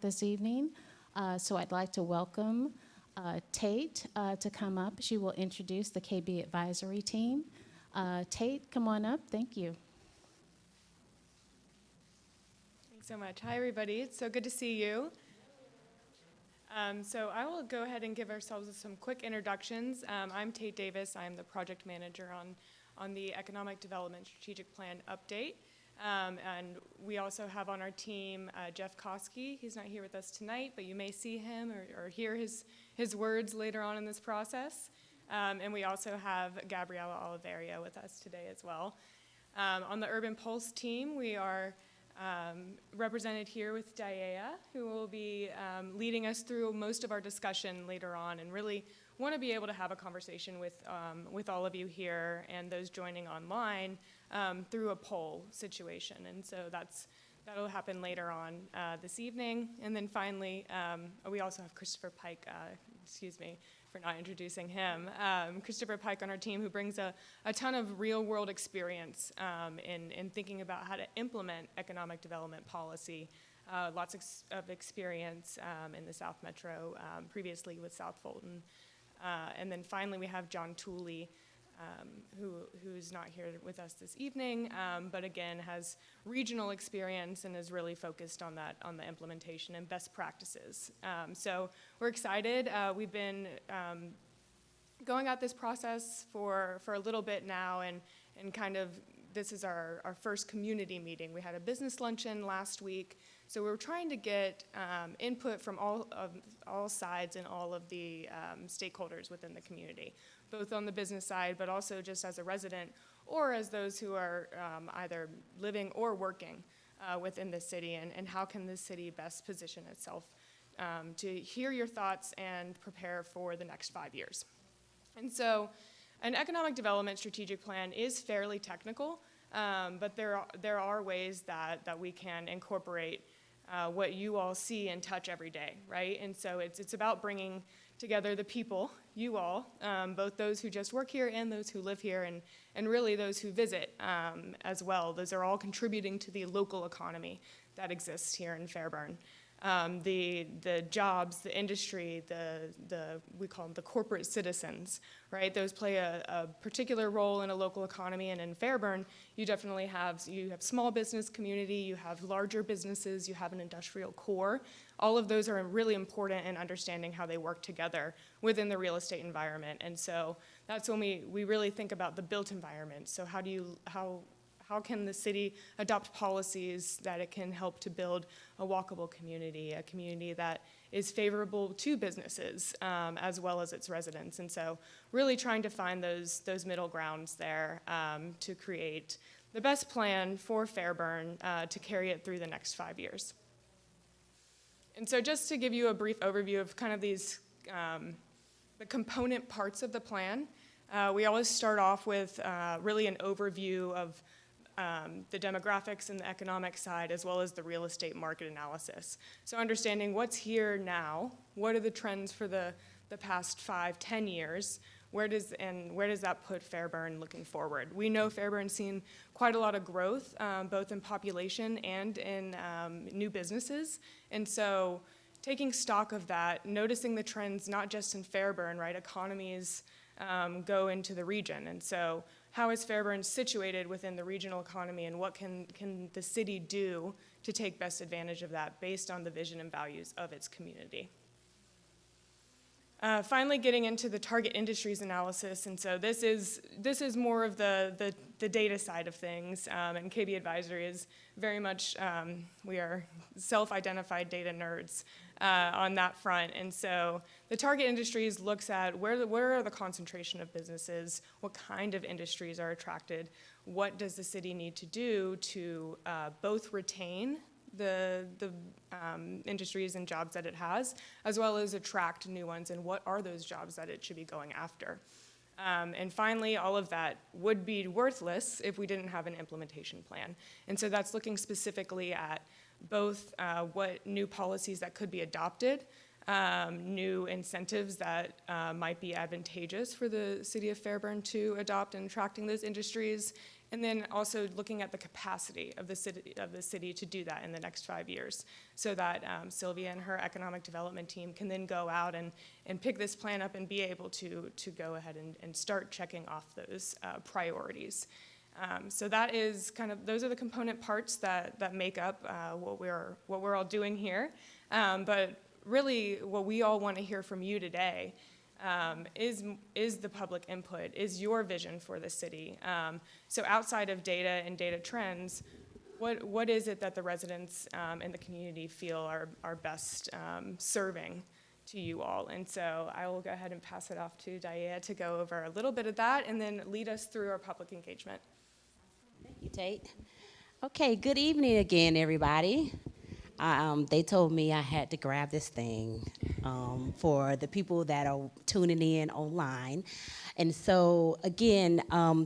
this evening. So I'd like to welcome Tate to come up. She will introduce the KB advisory team. Tate, come on up. Thank you. Thanks so much. Hi, everybody. It's so good to see you. So I will go ahead and give ourselves some quick introductions. I'm Tate Davis. I'm the project manager on the Economic Development Strategic Plan update. And we also have on our team Jeff Koski. He's not here with us tonight, but you may see him or hear his words later on in this process. And we also have Gabriela Oliveria with us today as well. On the Urban Pulse team, we are represented here with Daya, who will be leading us through most of our discussion later on, and really want to be able to have a conversation with all of you here and those joining online through a poll situation. And so that'll happen later on this evening. And then finally, we also have Christopher Pike, excuse me for not introducing him, Christopher Pike on our team, who brings a ton of real-world experience in thinking about how to implement economic development policy. Lots of experience in the South Metro, previously with South Fulton. And then finally, we have John Tooley, who's not here with us this evening, but again has regional experience and is really focused on the implementation and best practices. So we're excited. We've been going at this process for a little bit now, and kind of this is our first community meeting. We had a business luncheon last week, so we're trying to get input from all sides and all of the stakeholders within the community, both on the business side, but also just as a resident or as those who are either living or working within the city, and how can the city best position itself to hear your thoughts and prepare for the next 5 years. And so an economic development strategic plan is fairly technical, but there are ways that we can incorporate what you all see and touch every day, right? And so it's about bringing together the people, you all, both those who just work here and those who live here, and really those who visit as well. Those are all contributing to the local economy that exists here in Fairburn. The jobs, the industry, we call them the corporate citizens, right? Those play a particular role in a local economy, and in Fairburn, you definitely have small business community, you have larger businesses, you have an industrial core. All of those are really important in understanding how they work together within the real estate environment. And so that's when we really think about the built environment. So how can the city adopt policies that it can help to build a walkable community, a community that is favorable to businesses as well as its residents? And so really trying to find those middle grounds there to create the best plan for Fairburn to carry it through the next 5 years. And so just to give you a brief overview of kind of these, the component parts of the plan, we always start off with really an overview of the demographics and the economic side, as well as the real estate market analysis. So understanding what's here now, what are the trends for the past 5-10 years, where does that put Fairburn looking forward? We know Fairburn's seen quite a lot of growth, both in population and in new businesses. And so taking stock of that, noticing the trends not just in Fairburn, right? Economies go into the region. And so how is Fairburn situated within the regional economy, and what can the city do to take best advantage of that based on the vision and values of its community? Finally, getting into the target industries analysis, and so this is more of the data side of things, and KB Advisory is very much, we are self-identified data nerds on that front. And so the target industries looks at where are the concentration of businesses, what kind of industries are attracted, what does the city need to do to both retain the industries and jobs that it has, as well as attract new ones, and what are those jobs that it should be going after. And finally, all of that would be worthless if we didn't have an implementation plan. And so that's looking specifically at both what new policies that could be adopted, new incentives that might be advantageous for the city of Fairburn to adopt in attracting those industries, and then also looking at the capacity of the city to do that in the next 5 years, so that Sylvia and her economic development team can then go out and pick this plan up and be able to go ahead and start checking off those priorities. So that is those are the component parts that make up what we're all doing here. But really, what we all want to hear from you today is the public input, is your vision for the city. So outside of data and data trends, what is it that the residents and the community feel are best serving to you all? And so I will go ahead and pass it off to Daya to go over a little bit of that and then lead us through our public engagement. Thank you, Tate. Okay, good evening again, everybody. They told me I had to grab this thing for the people that are tuning in online. And so, again,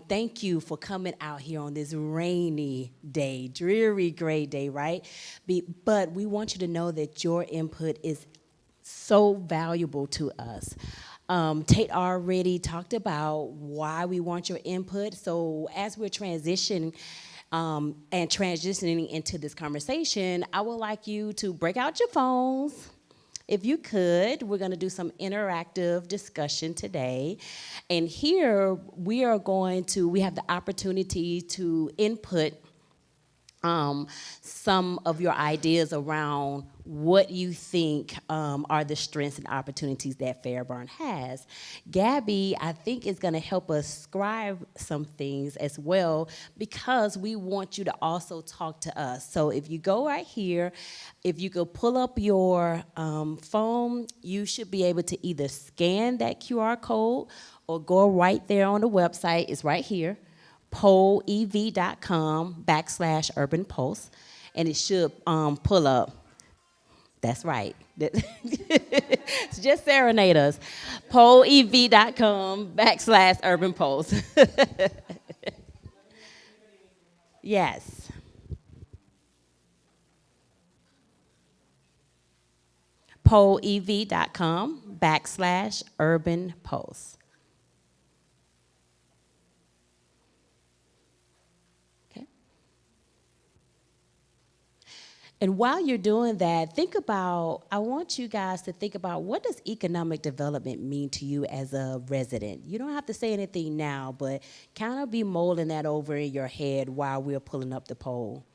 thank you for coming out here on this rainy day, dreary, gray day, right? But we want you to know that your input is so valuable to us. Tate already talked about why we want your input. So as we're transitioning into this conversation, I would like you to break out your phones. If you could, we're going to do some interactive discussion today. And here we have the opportunity to input some of your ideas around what you think are the strengths and opportunities that Fairburn has. Gabby, I think, is going to help us scribe some things as well, because we want you to also talk to us. So if you go right here, if you go pull up your phone, you should be able to either scan that QR code or go right there on the website. It's right here, polev.com/urban pulse, and it should pull up. That's right. Just serenade us. polev.com/urban pulse. Yes. polev.com/urban pulse. And while you're doing that, I want you guys to think about, what does economic development mean to you as a resident? You don't have to say anything now, but kind of be mulling that over in your head while we're pulling up the poll.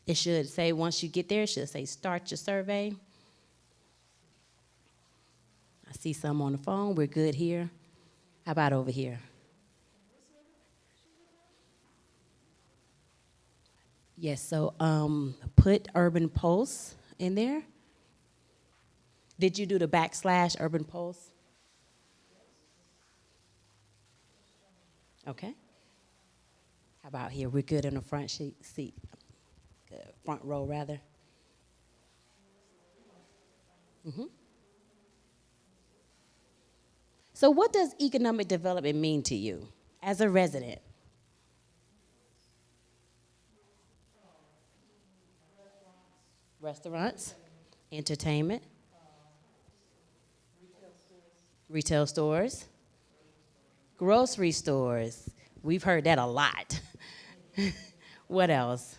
It should say, once you get there, it should say start your survey. I see some on the phone. We're good here. How about over here? Yes, so put Urban Pulse in there. Did you do the /Urban Pulse? Okay. How about here? We're good in the front seat. Front row, rather. Mm-hmm. So what does economic development mean to you as a resident? Restaurants, entertainment, retail stores, grocery stores. We've heard that a lot. What else?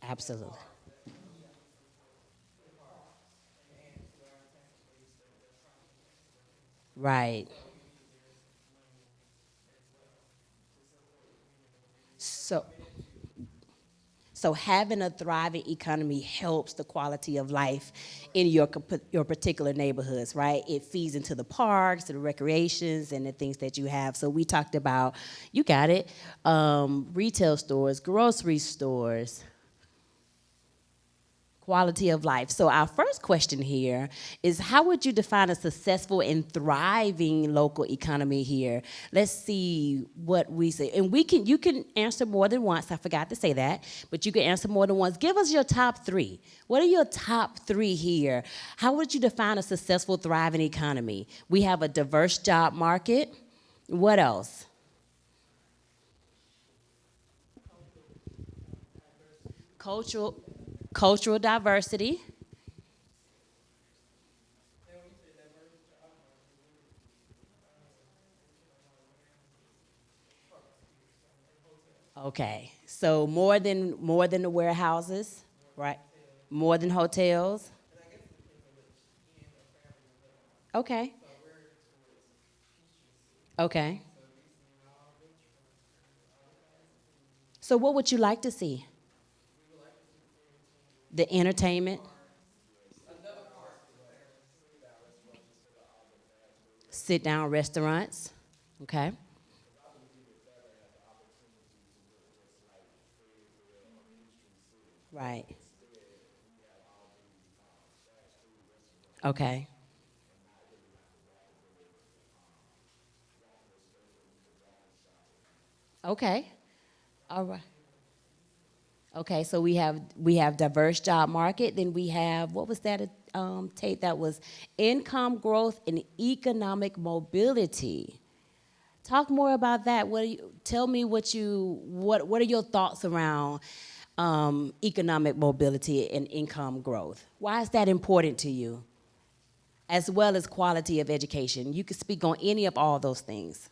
Absolutely. Right. So having a thriving economy helps the quality of life in your particular neighborhoods, right? It feeds into the parks, the recreations, and the things that you have. So we talked about, you got it, retail stores, grocery stores, Quality of life. So our first question here is, how would you define a successful and thriving local economy here? Let's see what we say. And you can answer more than once. I forgot to say that, but you can answer more than once. Give us your top three. What are your top three here? How would you define a successful, thriving economy? We have a diverse job market. What else? Cultural diversity. Okay, so more than the warehouses, right? More than hotels. Okay. Okay. So what would you like to see? The entertainment. Sit down restaurants. Okay. Right. Okay. Okay. All right. Okay, so we have diverse job market. Then we have, what was that, Tate? That was income growth and economic mobility. Talk more about that. Tell me what are your thoughts around economic mobility and income growth? Why is that important to you? As well as quality of education. You can speak on any of all those things.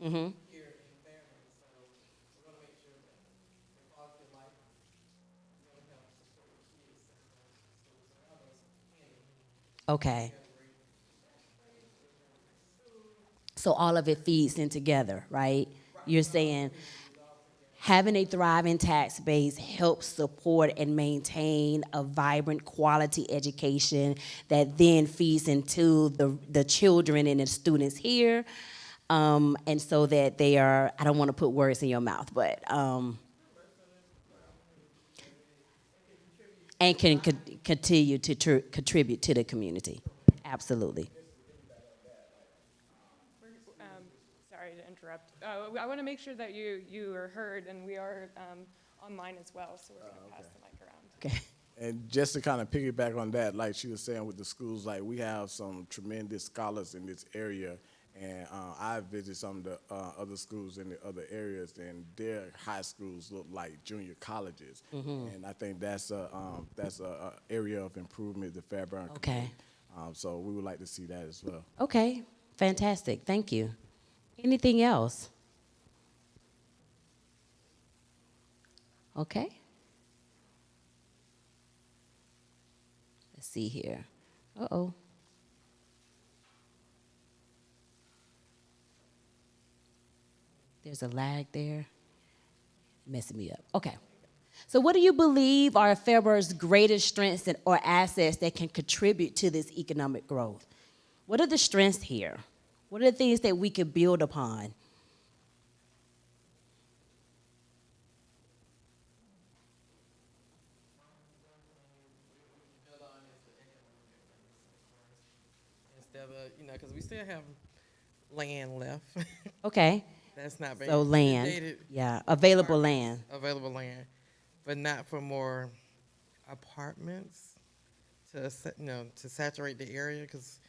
Mm-hmm. Okay. So all of it feeds in together, right? You're saying having a thriving tax base helps support and maintain a vibrant quality education that then feeds into the children and the students here. And so that they are, I don't want to put words in your mouth, but, and can continue to contribute to the community. Absolutely. Sorry to interrupt. I want to make sure that you are heard, and we are online as well, so we're going to pass the mic around. Okay. And just to kind of piggyback on that, like she was saying with the schools, like we have some tremendous scholars in this area, and I visited some of the other schools in the other areas, and their high schools look like junior colleges. Mm-hmm. And I think that's a area of improvement the Fairburn. Okay. So we would like to see that as well. Okay. Fantastic. Thank you. Anything else? Okay. Let's see here. Uh-oh. There's a lag there. Messing me up. Okay. So what do you believe are Fairburn's greatest strengths or assets that can contribute to this economic growth? What are the strengths here? What are the things that we could build upon? Instead of, because we still have land left. Okay. That's not being So land. inundated. Yeah. Available land. Available land, but not for more apartments to saturate the area. Because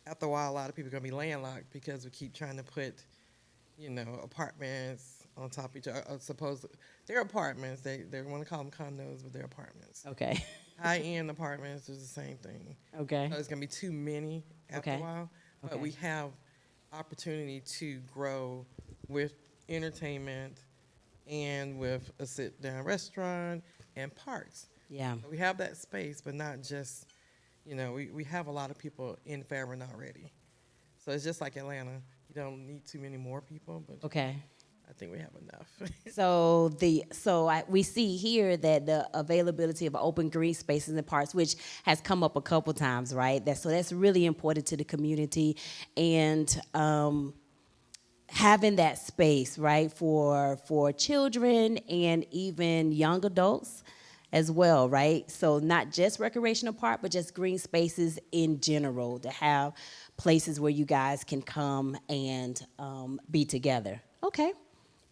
after a while, a lot of people are gonna be landlocked because we keep trying to put, apartments on top of each other. Suppose they're apartments. They want to call them condos, but they're apartments. Okay. High-end apartments is the same thing. Okay. So it's gonna be too many after Okay. a while. But Okay. we have opportunity to grow with entertainment and with a sit-down restaurant and parks. Yeah. So we have that space, but not just, we have a lot of people in Fairburn already. So it's just like Atlanta. You don't need too many more people, but Okay. I I think we have enough. We see here that the availability of open green spaces and parks, which has come up a couple times, right? That's really important to the community, and having that space, right, for children and even young adults as well, right? So not just recreational park, but just green spaces in general, to have places where you guys can come and be together. Okay.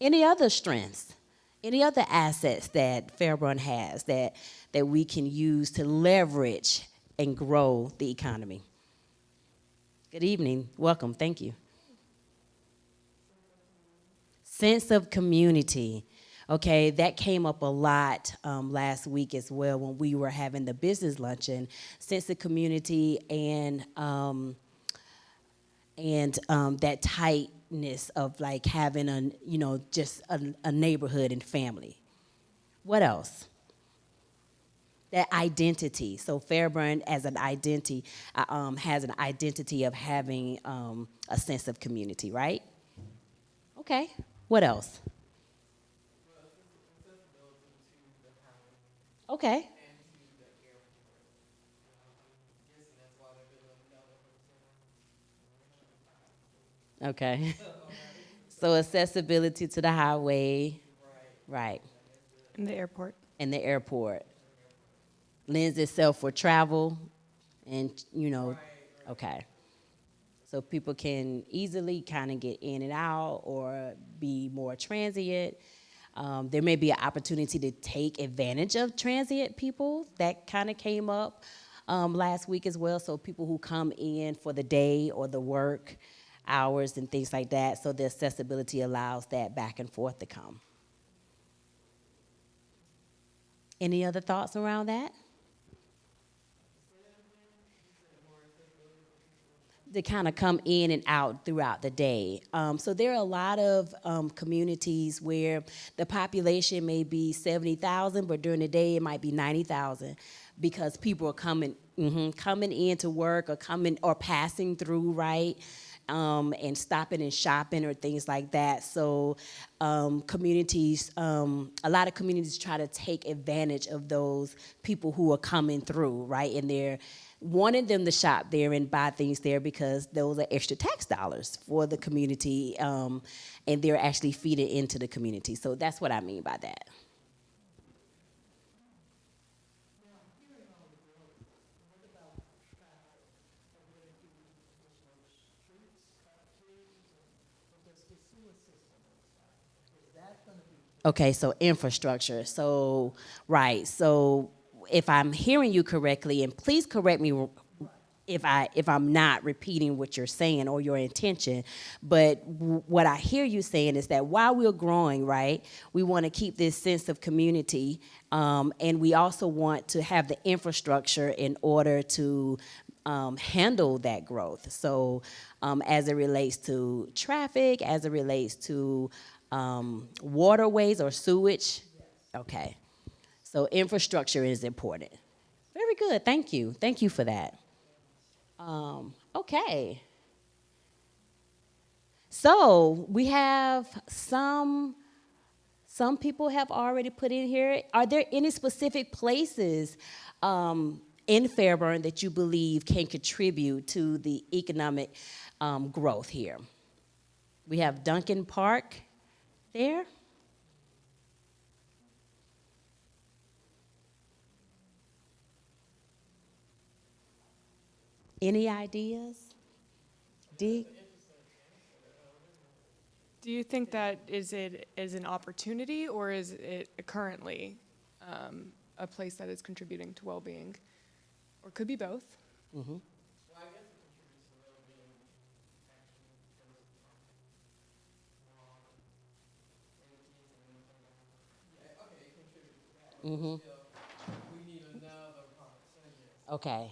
Any other strengths? Any other assets that Fairburn has that we can use to leverage and grow the economy? Good evening. Welcome. Thank you. Sense of community. Okay, that came up a lot last week as well when we were having the business luncheon. Sense of community and that tightness of like having a neighborhood and family. What else? That identity. So Fairburn as an identity has an identity of having a sense of community, right? Okay. What else? Okay. Okay. So accessibility to the highway, right, In the airport. and the airport lends itself for travel, and okay. So people can easily kind of get in and out or be more transient. There may be an opportunity to take advantage of transient people. That kind of came up last week as well. So people who come in for the day or the work hours and things like that. So the accessibility allows that back and forth to come. Any other thoughts around that? To kind of come in and out throughout the day. So there are a lot of communities where the population may be 70,000, but during the day it might be 90,000 because people are coming in to work or coming or passing through, right? And stopping and shopping or things like that. So communities, a lot of communities try to take advantage of those people who are coming through, right? And they're wanting them to shop there and buy things there because those are extra tax dollars for the community, and they're actually feeding into the community. So that's what I mean by that. Okay, so infrastructure. So, right. So if I'm hearing you correctly, and please correct me if I'm not repeating what you're saying or your intention, but what I hear you saying is that while we're growing, right, we want to keep this sense of community, and we also want to have the infrastructure in order to handle that growth. So as it relates to traffic, as it relates to waterways or sewage. Okay. So infrastructure is important. Very good. Thank you. Thank you for that. Okay. So we have some people have already put in here. Are there any specific places in Fairburn that you believe can contribute to the economic growth here? We have Duncan Park there. Any ideas? Dig? Do you think that is an opportunity, or is it currently a place that is contributing to well-being, or could be both? Mm-hmm. Mm-hmm. Okay.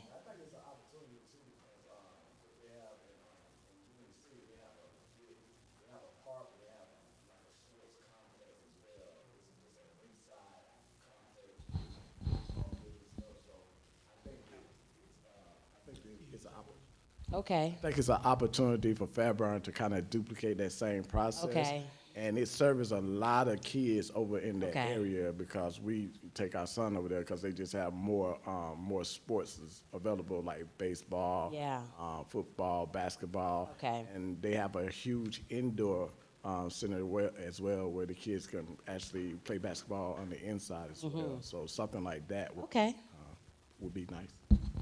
Okay. I think it's an opportunity for Fairburn to kind of duplicate that same process. Okay. And it serves a lot of kids over in that Okay. area because we take our son over there because they just have more sports is available like baseball, Yeah. football, basketball. Okay. And they have a huge indoor center as well where the kids can actually play basketball on the inside as well. So something like that Okay. would be nice.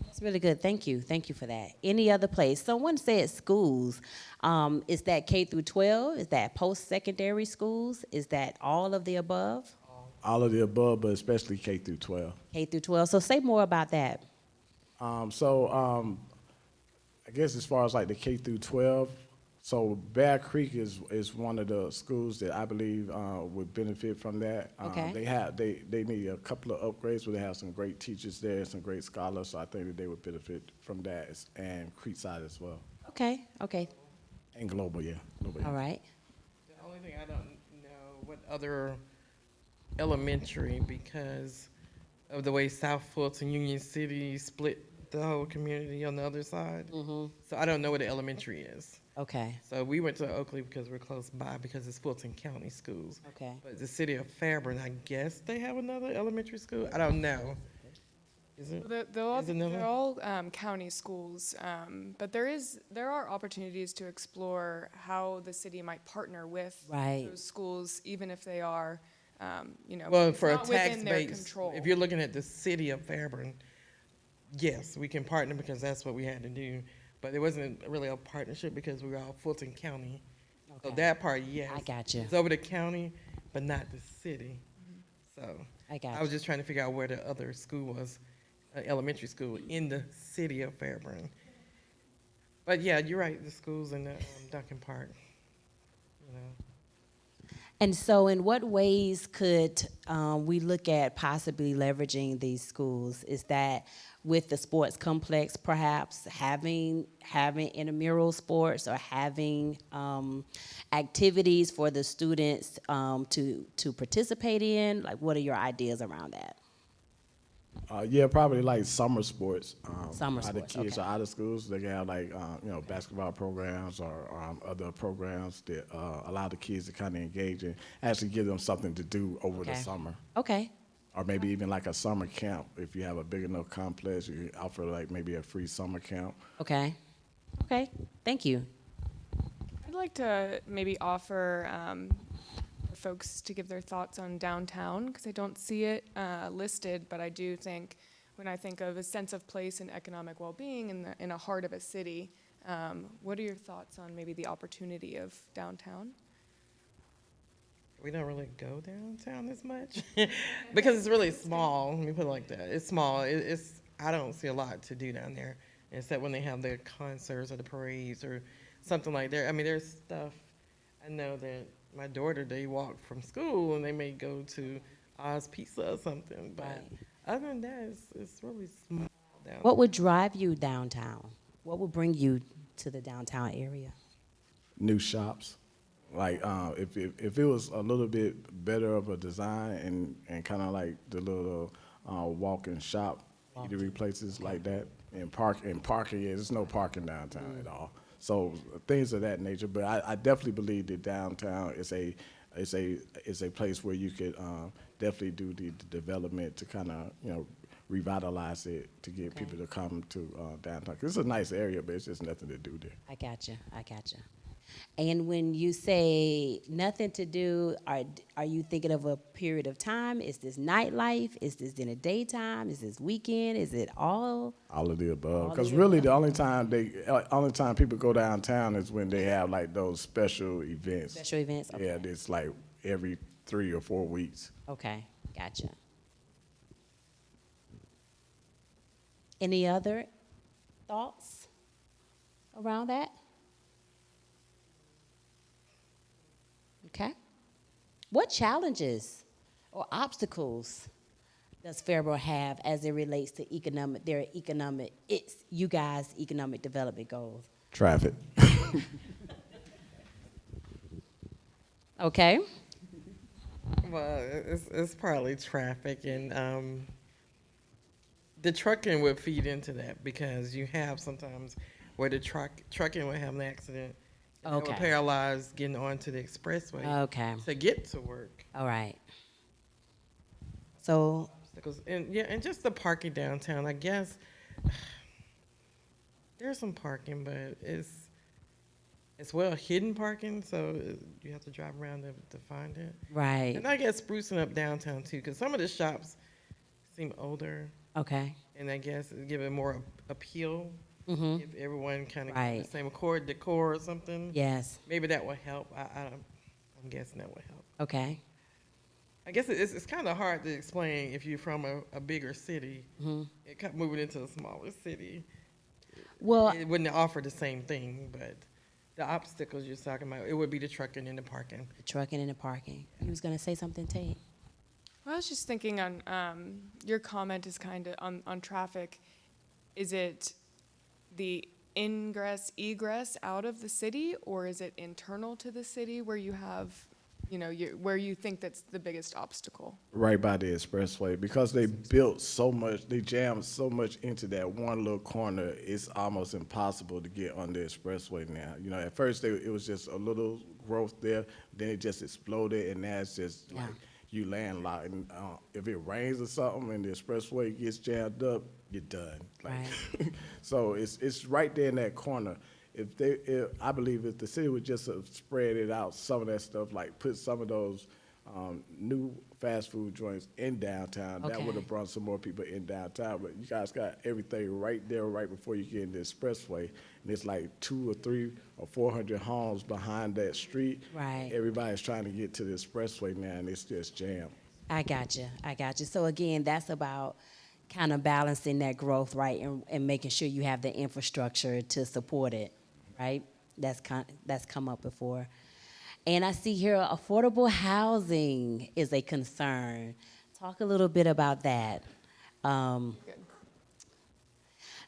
That's really good. Thank you. Thank you for that. Any other place? Someone said schools. Is that K through 12? Is that post-secondary schools? Is that all of the above? All of the above, but especially K through 12. K through 12. So say more about that. I guess as far as like the K through 12, so Bear Creek is one of the schools that I believe would benefit from that. Okay. They need a couple of upgrades, but they have some great teachers there, some great scholars. So I think that they would benefit from that, and Creekside as well, Okay. Okay. and Global, yeah. Global, yeah. All right. The only thing I don't know what other elementary, because of the way South Fulton, Union City split the whole community on the other side. So I don't know what the elementary is. Okay. So we went to Oakley because we're close by because it's Fulton County schools. Okay. But the city of Fairburn, I guess they have another elementary school. I don't know. Is it? They're all, Is it another? they're all county schools, but there are opportunities to explore how the city might partner with Right. those schools, even if they are, Well, it's for a not within tax their base, control. if you're looking at the city of Fairburn, yes, we can partner because that's what we had to do. But it wasn't really a partnership because we were all Fulton County. So Okay. that part, yes. I got you. It's over the county, but not the city. So I got I was you. just trying to figure out where the other school was, elementary school in the city of Fairburn. But yeah, you're right, the schools in the Duncan Park, you know. And so, in what ways could we look at possibly leveraging these schools? Is that with the sports complex, perhaps having intramural sports or having activities for the students to participate in? Like, what are your ideas around that? Yeah, probably like summer sports. Summer How sports, the kids okay. are out of schools, they can have like basketball programs or other programs that allow the kids to kind of engage and actually give them something to do over the Okay. summer. Okay. Or maybe even like a summer camp. If you have a big enough complex, you can offer like maybe a free summer camp. Okay. Okay. Thank you. I'd like to maybe offer folks to give their thoughts on downtown, because I don't see it listed, but I do think, when I think of a sense of place and economic well-being in a heart of a city, what are your thoughts on maybe the opportunity of downtown? We don't really go downtown as much because it's really small. Let me put it like that. It's small. I don't see a lot to do down there, except when they have their concerts or the parades or something like that. I mean, there's stuff. I know that my daughter, they walk from school and they may go to Oz Pizza or something. But Right. other than that, it's really small down What would drive you downtown? What would bring you to the downtown area? New shops. Like if it was a little bit better of a design and kind of like the little walk-in shop eatery places like that, and parking, yeah, there's no parking downtown at all. So things of that nature. But I definitely believe that downtown is a place where you could definitely do the development to kind of revitalize it to get Okay. people to come to downtown. 'Cause it's a nice area, but it's just nothing to do there. I gotcha. I gotcha. And when you say nothing to do, are you thinking of a period of time? Is this nightlife? Is this in the daytime? Is this weekend? Is it all? All of the above. All of Because the really, above. the only time people go downtown is when they have like those special events. Special events? Okay. Yeah, it's like every 3 or 4 weeks. Okay, gotcha. Any other thoughts around that? Okay. What challenges or obstacles does Fairburn have as it relates to you guys' economic development goals? Traffic. Okay. Well, it's partly traffic, and the trucking would feed into that because you have sometimes where the trucking would have an accident, And that would Okay. paralyze getting onto the expressway Okay. to get to work. All right. So, Obstacles. And yeah, and just the parking downtown, I guess there's some parking, but it's well hidden parking, so you have to drive around to find it. right. And I guess sprucing up downtown too, because some of the shops seem older, Okay. and I guess give it more appeal Mm-hmm. if everyone kind of Right. the same accord decor or something. Yes. Maybe that will help. I'm guessing that will help. Okay. I guess it's kind of hard to explain if you're from a bigger city. Mm-hmm. It kind of moving into a smaller city. Well, It wouldn't offer the same thing, but the obstacles you're talking about, it would be the trucking and the parking. the trucking and the parking. You was gonna say something, Tate? Well, I was just thinking on your comment is kind of on traffic. Is it the ingress, egress out of the city, or is it internal to the city where you have, where you think that's the biggest obstacle? Right by the expressway, because they built so much, they jammed so much into that one little corner, it's almost impossible to get on the expressway now. You know, at first it was just a little growth there, then it just exploded, and now it's just Yeah. like you landlocked. And if it rains or something and the expressway gets jammed up, you're done. Like, Right. so it's right there in that corner. I believe if the city would just have spread it out, some of that stuff, like put some of those new fast food joints in downtown, that Okay. would have brought some more people in downtown. But you guys got everything right there, right before you get in the expressway, and it's like 200 or 300 or 400 homes behind that street. Right. Everybody's trying to get to the expressway now, and it's just jammed. I got you. I got you. So again, that's about kind of balancing that growth, right, and making sure you have the infrastructure to support it, right? That's come up before. And I see here affordable housing is a concern. Talk a little bit about that. Good.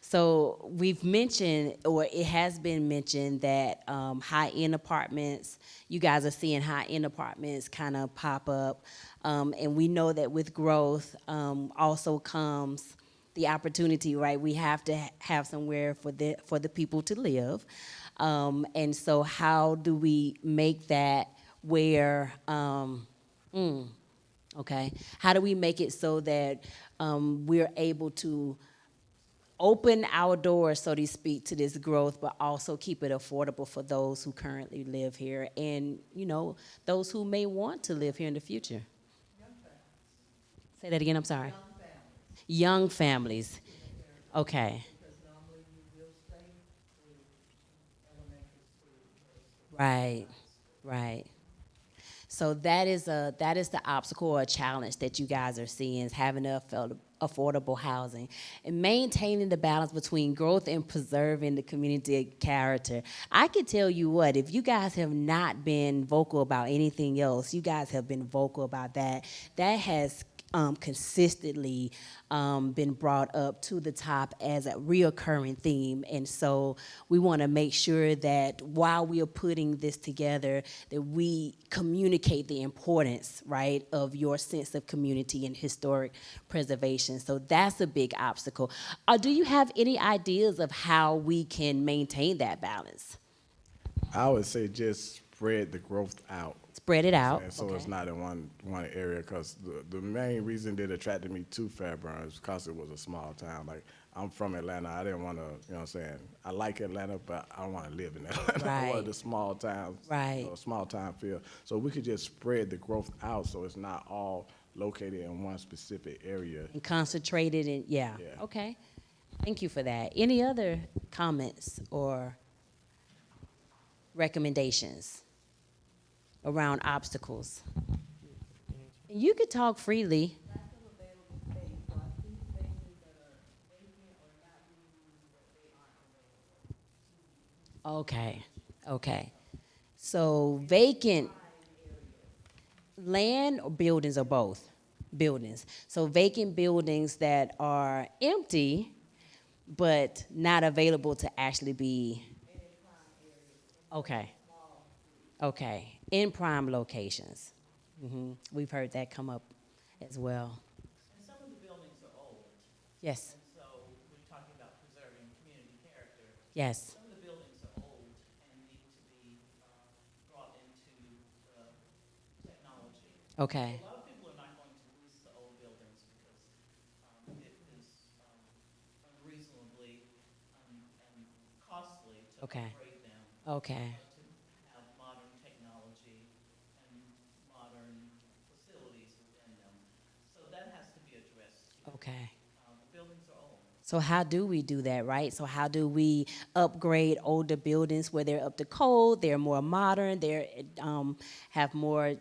So we've mentioned, or it has been mentioned, that high-end apartments, you guys are seeing high-end apartments kind of pop up. And we know that with growth also comes the opportunity, right? We have to have somewhere for the people to live. And so how do we make that where, okay, how do we make it so that we're able to open our doors, so to speak, to this growth, but also keep it affordable for those who currently live here and, those who may want to live here in the future? Say that again, I'm sorry. Young families. Okay. Right, right. So that is the obstacle or challenge that you guys are seeing, is having affordable housing and maintaining the balance between growth and preserving the community character. I can tell you what, if you guys have not been vocal about anything else, you guys have been vocal about that. That has consistently been brought up to the top as a reoccurring theme. And so we want to make sure that while we are putting this together, that we communicate the importance, right, of your sense of community and historic preservation. So that's a big obstacle. Do you have any ideas of how we can maintain that balance? I would say just spread the growth out. Spread it out. And so Okay. it's not in one area, because the main reason that attracted me to Fairburn is because it was a small town. Like, I'm from Atlanta. I didn't want to, you know what I'm saying? I like Atlanta, but I don't want to live in Atlanta. I Right. wanted the small towns, Right. Small town feel. So we could just spread the growth out so it's not all located in one specific area. And concentrated in, yeah. Yeah. Okay. Thank you for that. Any other comments or recommendations around obstacles? You could talk freely. Okay, okay. So vacant land or buildings, or both? Buildings. So vacant buildings that are empty but not available to actually be. Okay. Okay. In prime locations. We've heard that come up as well. And some of the buildings are old, Yes. and so we're talking about preserving community character. Yes. Some of the buildings are old and need to be Okay, A lot of people are not going to lease the old buildings because it is unreasonably and costly to Okay. upgrade them, okay, to have modern technology and modern facilities within them. So that has to be addressed too. okay. The buildings are old. So how do we do that, right? So how do we upgrade older buildings where they're up to code, they're more modern, they're have more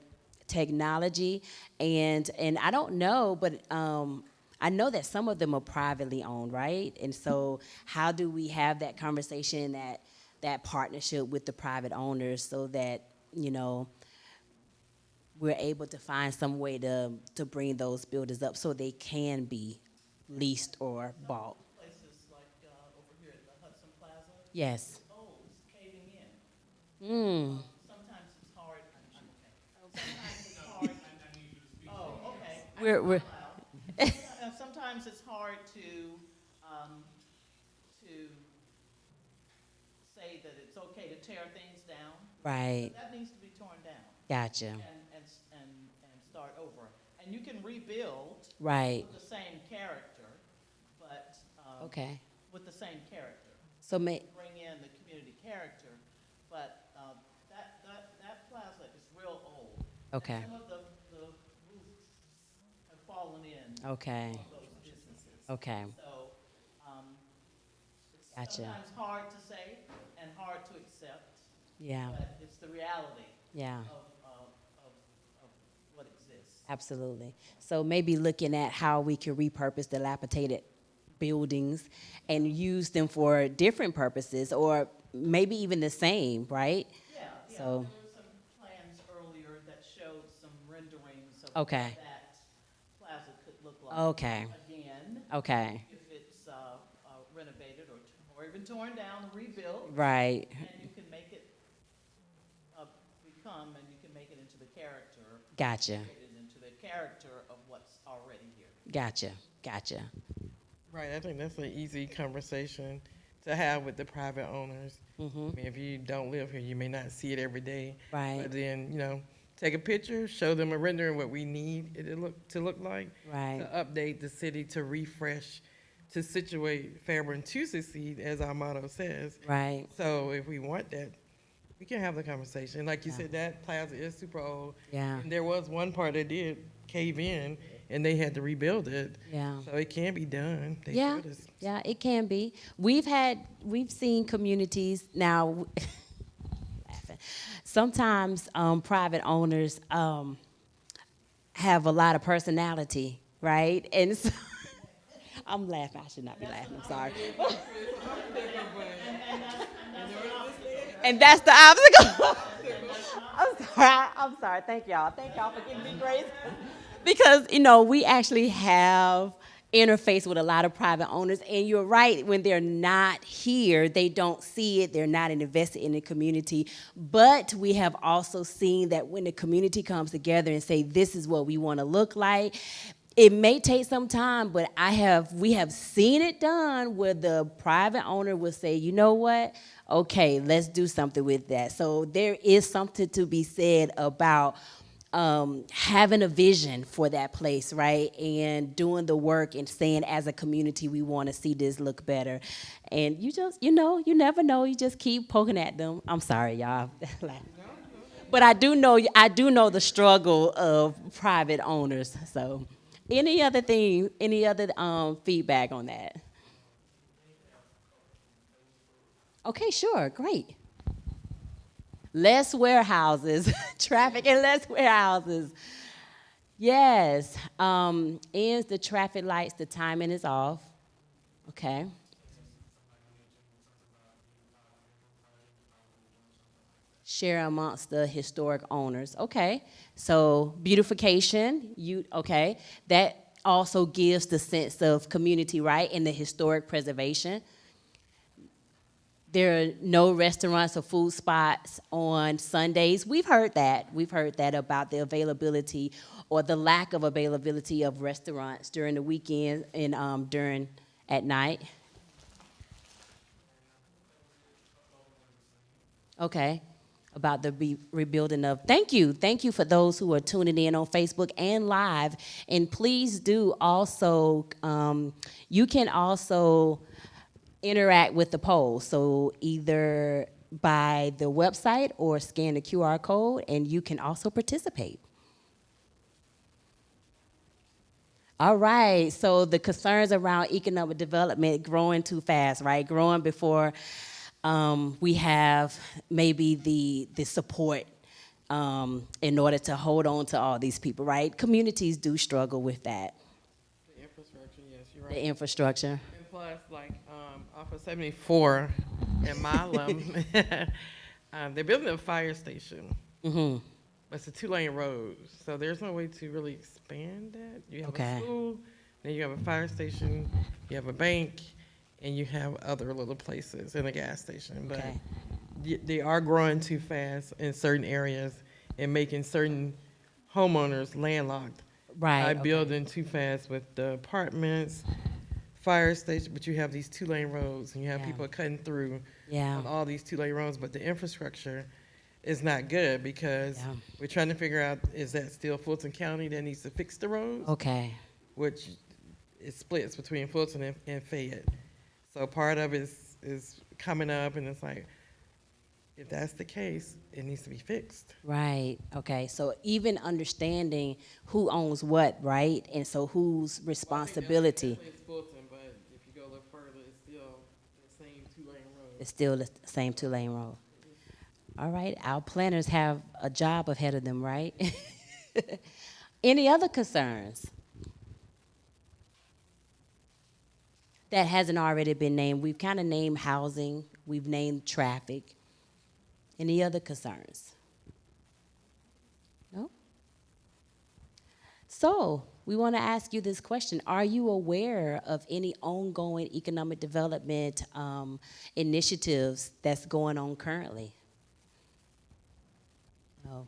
technology, and I don't know, but I know that some of them are privately owned, right? And so how do we have that conversation, that partnership with the private owners, so that we're able to find some way to bring those buildings up so they can be leased or bought? Places like over here at the Hudson Plaza, Yes. it's old, it's caving in. Mm. Sometimes it's hard, I'm okay. Sometimes it's hard. Oh, okay. We're Sometimes it's hard to say that it's okay to tear things down. right. That needs to be torn down Gotcha. and start over. And you can rebuild Right. with the same character, but Okay. with the same character. So Bring in the community character, but that plaza is real old. okay. Some of the roofs have fallen in Okay. on those businesses. Okay. So, it's Gotcha. sometimes hard to say and hard to accept, Yeah. but it's the reality Yeah. of what exists. Absolutely. So maybe looking at how we can repurpose dilapidated buildings and use them for different purposes, or maybe even the same, right? Yeah, So- there were some plans earlier that showed some renderings of Okay. what that plaza could look like. Okay. Again, Okay. if it's renovated or even torn down and rebuilt, Right. and you can make it become, and you can make it into the character, Gotcha. make it into the character of what's already here. Gotcha. Gotcha. Right, I think that's an easy conversation to have with the private owners. Mm-hmm. I mean, if you don't live here, you may not see it every day. Right. But then, take a picture, show them a rendering what we need it to look like. Right. To update the city, to refresh, to situate Fairburn to succeed, as our motto says. Right. So if we want that, we can have the conversation. Like you Yeah. said, that plaza is super old. Yeah. And there was one part that did cave in, and they had to rebuild it. Yeah. So it can be done. They Yeah, showed us. yeah, it can be. We've seen communities now. Laughing. Sometimes private owners have a lot of personality, right? And so, I'm laughing. I should not be laughing. I'm sorry. And that's the obstacle. I'm sorry. Thank y'all. Thank y'all for giving me grace. Because, we actually have interface with a lot of private owners, and you're right, when they're not here, they don't see it, they're not invested in the community. But we have also seen that when the community comes together and say, this is what we want to look like, it may take some time, but we have seen it done where the private owner will say, you know what? Okay, let's do something with that. So there is something to be said about having a vision for that place, right? And doing the work and saying, as a community, we want to see this look better. And you just, you never know. You just keep poking at them. I'm sorry, y'all. But I do know the struggle of private owners. So, any other feedback on that? Okay, sure, great. Less warehouses, traffic and less warehouses. Yes, ends the traffic lights, the timing is off. Okay. Share amongst the historic owners. Okay, so beautification, okay. That also gives the sense of community, right, and the historic preservation. There are no restaurants or food spots on Sundays. We've heard that. We've heard that about the availability or the lack of availability of restaurants during the weekend and at night. Okay. about the rebuilding of. Thank you for those who are tuning in on Facebook and live. And please do also, you can also interact with the poll. So either by the website or scan the QR code, and you can also participate. All right, so the concerns around economic development growing too fast, right? Growing before we have maybe the support in order to hold on to all these people, right? Communities do struggle with that, The infrastructure, yes, you're right. the infrastructure. And plus, like, off of 74 in Milam, they're building a fire station. Mm-hmm. It's a 2-lane road, so there's no way to really expand that. You have Okay. a school, then you have a fire station, you have a bank, and you have other little places and a gas station. But Okay. they are growing too fast in certain areas and making certain homeowners landlocked. Right. By okay. building too fast with the apartments, fire station, but you have these 2-lane roads and you have Yeah. people cutting through Yeah. on all these 2-lane roads, but the infrastructure is not good because Yeah. we're trying to figure out, is that still Fulton County that needs to fix the roads? Okay. Which it splits between Fulton and Fayette. So part of it is coming up, and it's like, if that's the case, it needs to be fixed. Right. Okay. So even understanding who owns what, right? And so whose responsibility. It's Fulton, but if you go a little further, it's still the same 2-lane road. It's still the same 2-lane road. All right. Our planners have a job ahead of them, right? Any other concerns that hasn't already been named? We've kind of named housing. We've named traffic. Any other concerns? No? So we want to ask you this question. Are you aware of any ongoing economic development initiatives that's going on currently? No.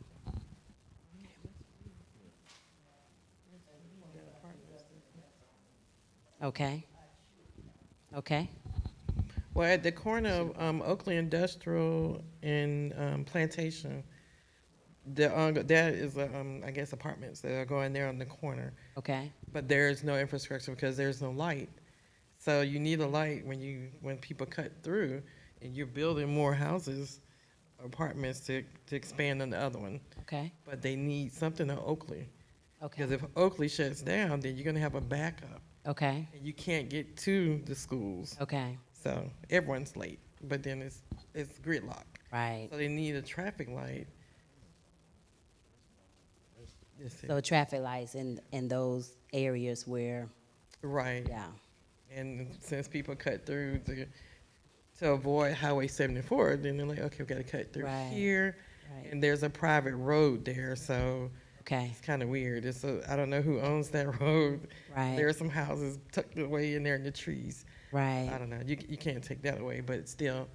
Okay. Okay. Well, at the corner of Oakley Industrial and Plantation, that is, I guess, apartments that are going there on the corner. Okay. But there is no infrastructure because there's no light. So you need a light when people cut through, and you're building more houses, apartments to expand on the other one. Okay. But they need something on Oakley. Okay. Because if Oakley shuts down, then you're going to have a backup. Okay. And you can't get to the schools. Okay. So everyone's late, but then it's gridlock. Right. So they need a traffic light. So traffic lights in those areas where, Right. yeah. And since people cut through to avoid Highway 74, then they're like, okay, we got to cut through Right. here. Right. And there's a private road there, so Okay. it's kind of weird. I don't know who owns that road. Right. There are some houses tucked away in there in the trees. I Right. don't know. You can't take that away, but it's still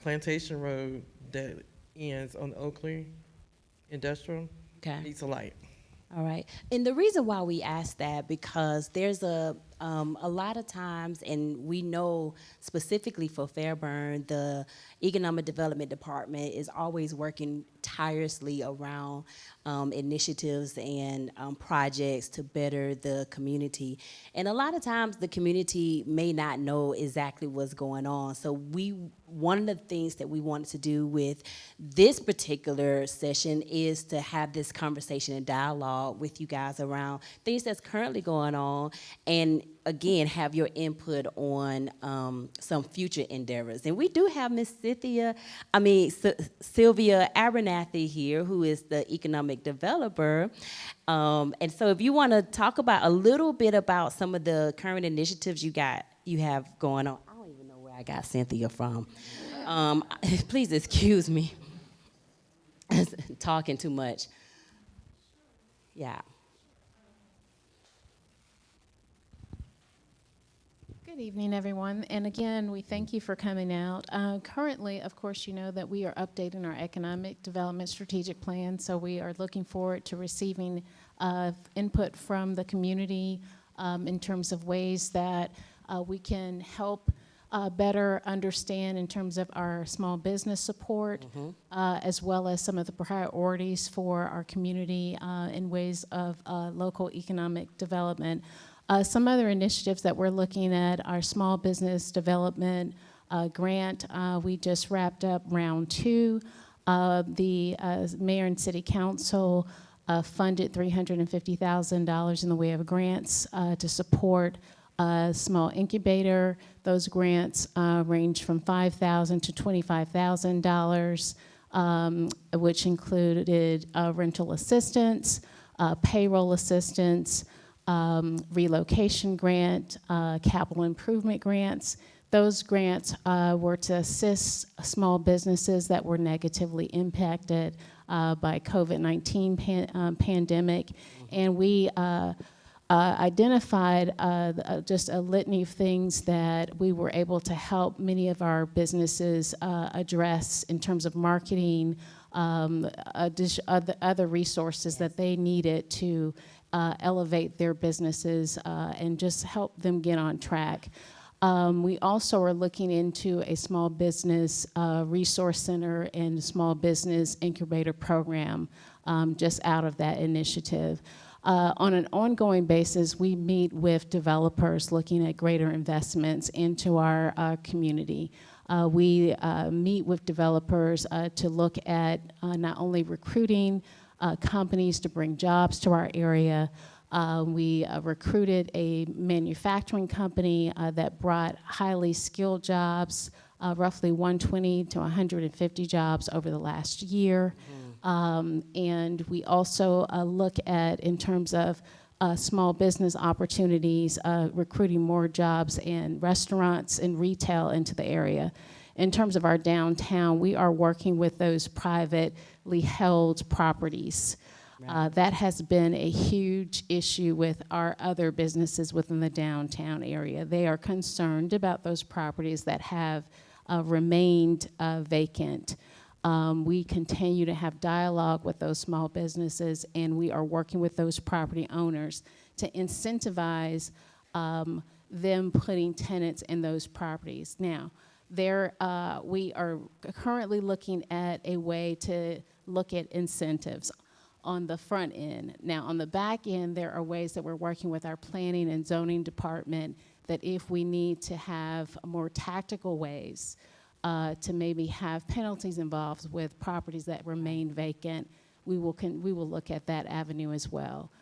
Plantation Road that ends on Oakley Industrial Okay. needs a light. All right. And the reason why we ask that, because there's a lot of times, and we know specifically for Fairburn, the Economic Development Department is always working tirelessly around initiatives and projects to better the community. And a lot of times the community may not know exactly what's going on. So one of the things that we wanted to do with this particular session is to have this conversation and dialogue with you guys around things that's currently going on, and again, have your input on some future endeavors. And we do have Miss Sylvia Abernathy here, who is the economic developer. And so if you want to talk about a little bit about some of the current initiatives you have going on. I don't even know where I got Cynthia from. Please excuse me. Talking too much. Yeah. Good evening, everyone. And again, we thank you for coming out. Currently, of course, you know that we are updating our economic development strategic plan, so we are looking forward to receiving input from the community in terms of ways that we can help better understand in terms of our small business support, as well as some of the priorities for our community in ways of local economic development. Some other initiatives that we're looking at are small business development grant. We just wrapped up round 2. The mayor and city council funded $350,000 in the way of grants to support a small incubator. Those grants range from $5,000 to $25,000, which included rental assistance, payroll assistance, relocation grant, capital improvement grants. Those grants were to assist small businesses that were negatively impacted by COVID-19 pandemic, and we identified just a litany of things that we were able to help many of our businesses address in terms of marketing, other resources that they needed to elevate their businesses and just help them get on track. We also are looking into a small business resource center and small business incubator program just out of that initiative. On an ongoing basis, we meet with developers looking at greater investments into our community. We meet with developers to look at not only recruiting companies to bring jobs to our area. We recruited a manufacturing company that brought highly skilled jobs, roughly 120 to 150 jobs over the last year. And we also look at, in terms of small business opportunities, recruiting more jobs in restaurants and retail into the area. In terms of our downtown, we are working with those privately held properties. That has been a huge issue with our other businesses within the downtown area. They are concerned about those properties that have remained vacant. We continue to have dialogue with those small businesses, and we are working with those property owners to incentivize them putting tenants in those properties. Now, we are currently looking at a way to look at incentives on the front end. Now, on the back end, there are ways that we're working with our planning and zoning department that if we need to have more tactical ways to maybe have penalties involved with properties that remain vacant, we will look at that avenue as well.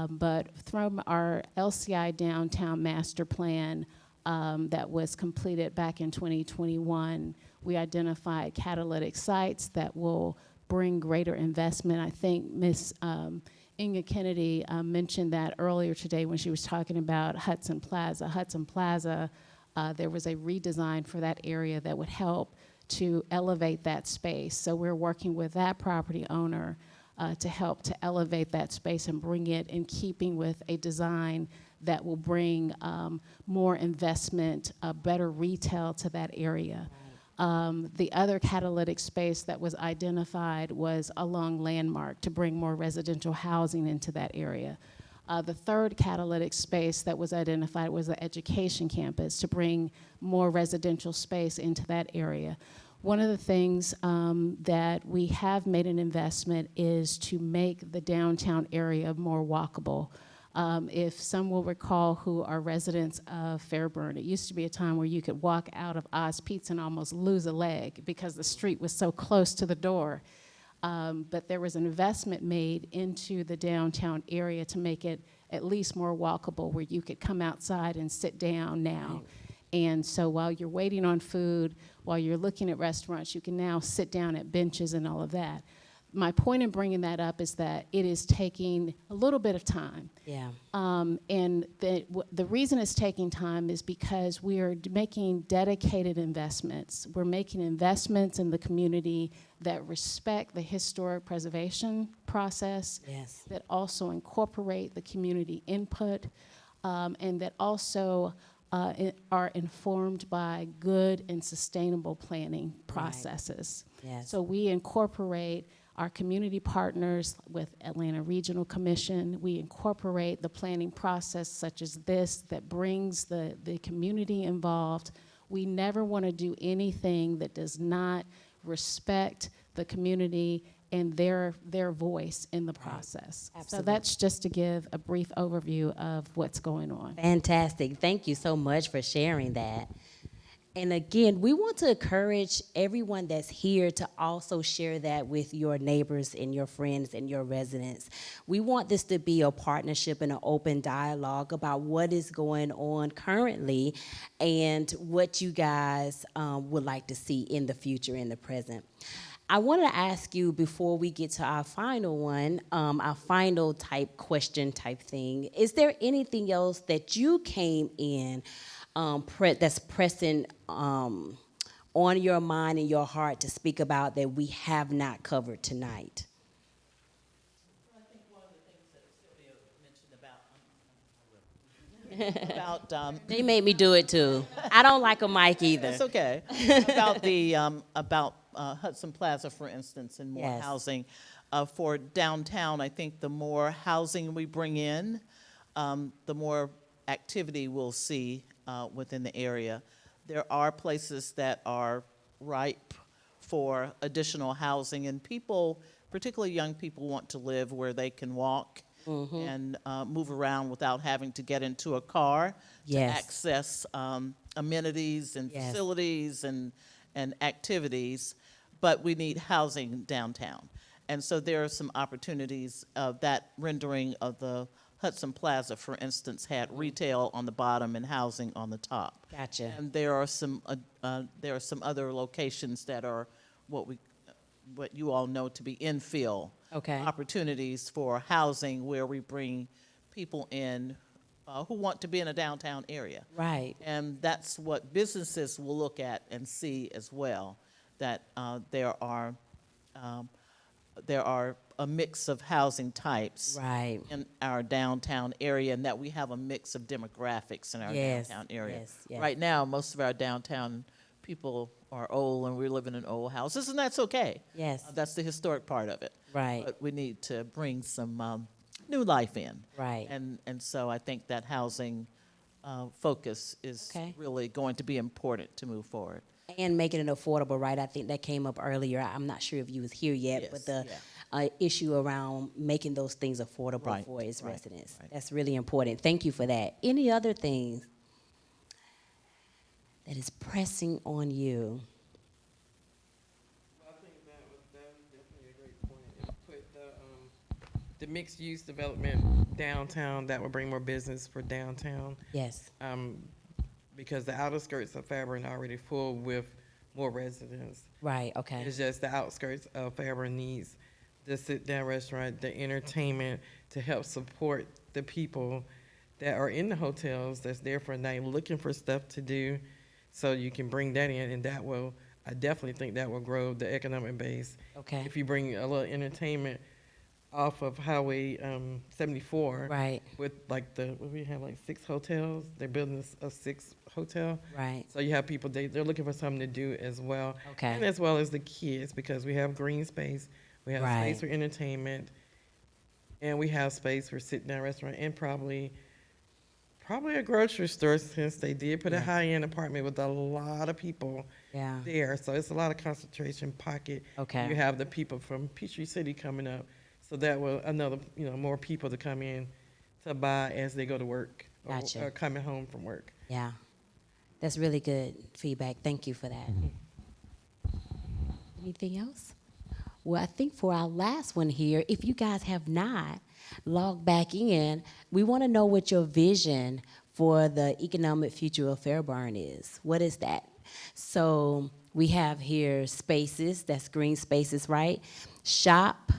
But from our LCI Downtown Master Plan that was completed back in 2021, we identified catalytic sites that will bring greater investment. I think Ms. Inga Kennedy mentioned that earlier today when she was talking about Hudson Plaza. Hudson Plaza, there was a redesign for that area that would help to elevate that space. So we're working with that property owner to help to elevate that space and bring it in keeping with a design that will bring more investment, better retail to that area. The other catalytic space that was identified was along Landmark to bring more residential housing into that area. The third catalytic space that was identified was the education campus to bring more residential space into that area. One of the things that we have made an investment is to make the downtown area more walkable. If some will recall who are residents of Fairburn, it used to be a time where you could walk out of Oz Pizza and almost lose a leg because the street was so close to the door. But there was an investment made into the downtown area to make it at least more walkable, where you could come outside and sit down now. And so while you're waiting on food, while you're looking at restaurants, you can now sit down at benches and all of that. My point in bringing that up is that it is taking a little bit of time. Yeah. And the reason it's taking time is because we are making dedicated investments. We're making investments in the community that respect the historic preservation process, Yes. that also incorporate the community input, and that also are informed by good and sustainable planning processes. Yes. So we incorporate our community partners with Atlanta Regional Commission. We incorporate the planning process such as this that brings the community involved We never want to do anything that does not respect the community and their voice in the process. So Absolutely. that's just to give a brief overview of what's going on. Fantastic. Thank you so much for sharing that. And again, we want to encourage everyone that's here to also share that with your neighbors and your friends and your residents. We want this to be a partnership and an open dialogue about what is going on currently and what you guys would like to see in the future, in the present. I wanted to ask you before we get to our final one, our final type question type thing, is there anything else that you came in that's pressing on your mind and your heart to speak about that we have not covered tonight? I think one of the things that Sylvia mentioned about They made me do it too. I don't like a mic either. it's okay about the Hudson Plaza, for instance, and more Yes. housing for downtown. I think the more housing we bring in, the more activity we'll see within the area. There are places that are ripe for additional housing, and people, particularly young people, want to live where they can walk and move around without having to get into a car Yes. to access amenities and Yes. facilities and activities. But we need housing downtown. And so there are some opportunities of that rendering of the Hudson Plaza, for instance, had retail on the bottom and housing on the top. Gotcha. And there are some other locations that are what you all know to be infill Okay. opportunities for housing, where we bring people in who want to be in a downtown area. Right. And that's what businesses will look at and see as well, that there are a mix of housing types Right. in our downtown area, and that we have a mix of demographics in our Yes, downtown area. yes, yes. Right now, most of our downtown people are old, and we live in old houses, and that's okay. Yes. That's the historic part of it. Right. But we need to bring some new life in. Right. And so I think that housing focus is Okay. really going to be important to move forward. And making it affordable, right? I think that came up earlier. I'm not sure if you was here yet, Yes, but the yeah. issue around making those things affordable Right, for its right, residents. right. That's really important. Thank you for that. Any other things that is pressing on you? I think that was definitely a great point. It put the mixed use development downtown, that would bring more business for downtown. Yes. Because the outer skirts of Fairburn are already full with more residents. Right. Okay. It's just the outskirts of Fairburn needs the sit-down restaurant, the entertainment to help support the people that are in the hotels that's there for a night looking for stuff to do. So you can bring that in, and that will, I definitely think that will grow the economic base. Okay. If you bring a little entertainment off of Highway 74. Right. With like we have like 6 hotels. They're building a 6th hotel. Right. So you have people, they're looking for something to do as well. Okay. And as well as the kids, because we have green space, we have Right. space for entertainment, and we have space for sit-down restaurant, and probably a grocery store, since they did put a high-end apartment with a lot of people Yeah. there. So it's a lot of concentration pocket. Okay. You have the people from Peachtree City coming up, so that will more people to come in to buy as they go to work Gotcha. or coming home from work. Yeah. That's really good feedback. Thank you for that. Anything else? Well, I think for our last one here, if you guys have not logged back in, we want to know what your vision for the economic future of Fairburn is. What is that? So we have here spaces, that's green spaces, right? Shop,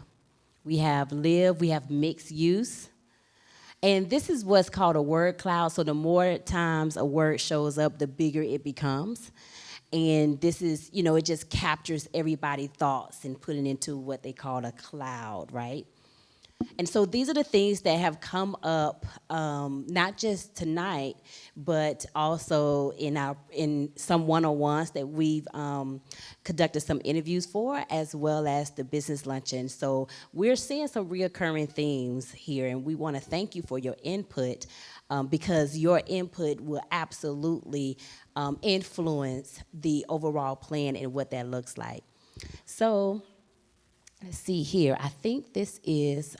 we have live, we have mixed use. And this is what's called a word cloud. So the more times a word shows up, the bigger it becomes. And this is, it just captures everybody's thoughts and put it into what they call a cloud, right? And so these are the things that have come up, not just tonight, but also in some one-on-ones that we've conducted some interviews for, as well as the business luncheon. So we're seeing some reoccurring themes here, and we want to thank you for your input, because your input will absolutely influence the overall plan and what that looks like. So let's see here. I think this is,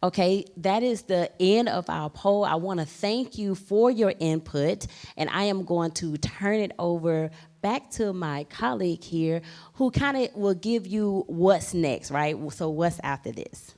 okay, that is the end of our poll. I want to thank you for your input, and I am going to turn it over back to my colleague here, who kind of will give you what's next, right? So what's after this?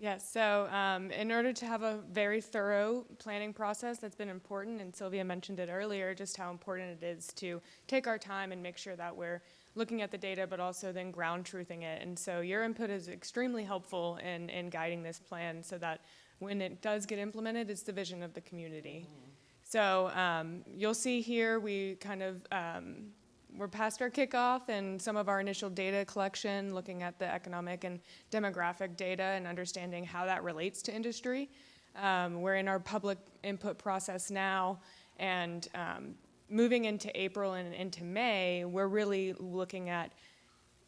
Yes, so in order to have a very thorough planning process, that's been important, and Sylvia mentioned it earlier, just how important it is to take our time and make sure that we're looking at the data, but also then ground truthing it. And so your input is extremely helpful in guiding this plan so that when it does get implemented, it's the vision of the community. So you'll see here we kind of, we're past our kickoff and some of our initial data collection, looking at the economic and demographic data and understanding how that relates to industry. We're in our public input process now, and moving into April and into May, we're really looking at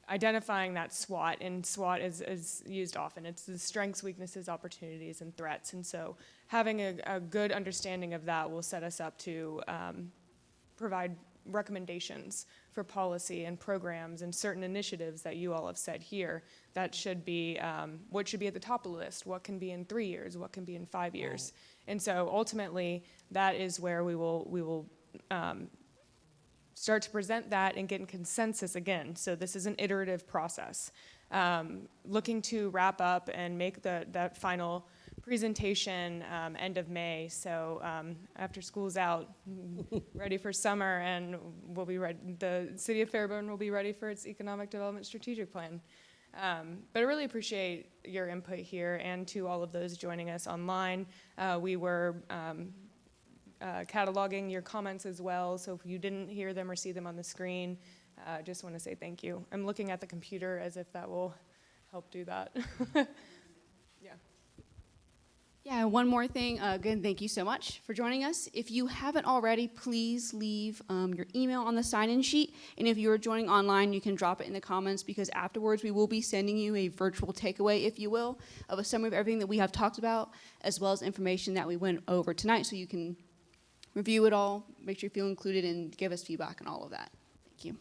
identifying that SWOT, and SWOT is used often. It's the strengths, weaknesses, opportunities, and threats. And so having a good understanding of that will set us up to provide recommendations for policy and programs and certain initiatives that you all have said here that should be, what should be at the top of the list, what can be in 3 years, what can be in 5 years. And so ultimately, that is where we will start to present that and get in consensus again. So this is an iterative process. Looking to wrap up and make that final presentation end of May. So after school's out, ready for summer, and we'll be ready. The city of Fairburn will be ready for its economic development strategic plan. But I really appreciate your input here, and to all of those joining us online. We were cataloging your comments as well, so if you didn't hear them or see them on the screen, just want to say thank you. I'm looking at the computer as if that will help do that. Yeah, one more thing. Again, thank you so much for joining us. If you haven't already, please leave your email on the sign-in sheet. And if you're joining online, you can drop it in the comments, because afterwards we will be sending you a virtual takeaway, if you will, of a summary of everything that we have talked about, as well as information that we went over tonight, so you can review it all, make sure you feel included, and give us feedback and all of that. Thank you.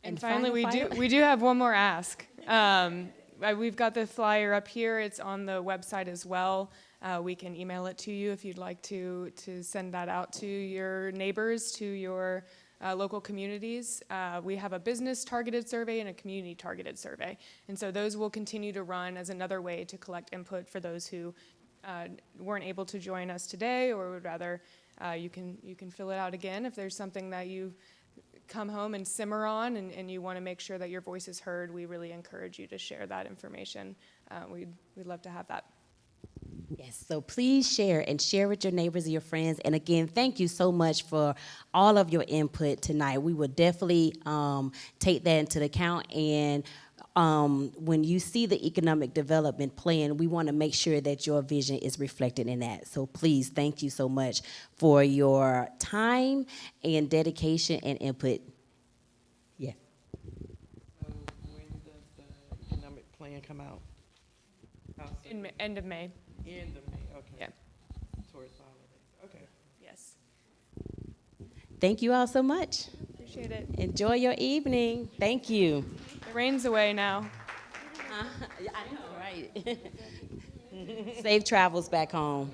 And finally, we do have one more ask. We've got the flyer up here. It's on the website as well. We can email it to you if you'd like to send that out to your neighbors, to your local communities. We have a business targeted survey and a community targeted survey. And so those will continue to run as another way to collect input for those who weren't able to join us today, or would rather, you can fill it out again if there's something that you come home and simmer on, and you want to make sure that your voice is heard. We really encourage you to share that information. We'd love to have that. Yes, so please share, and share with your neighbors and your friends. And again, thank you so much for all of your input tonight. We will definitely take that into account, and when you see the economic development plan, we want to make sure that your vision is reflected in that. So please, thank you so much for your time and dedication and input. Yeah. So when does the economic plan come out? End of May. End of May, okay. Yeah. Towards the holidays, okay. Yes. Thank you all so much. Appreciate it. Enjoy your evening. Thank you. The rain's away now. I know, right? Safe travels back home.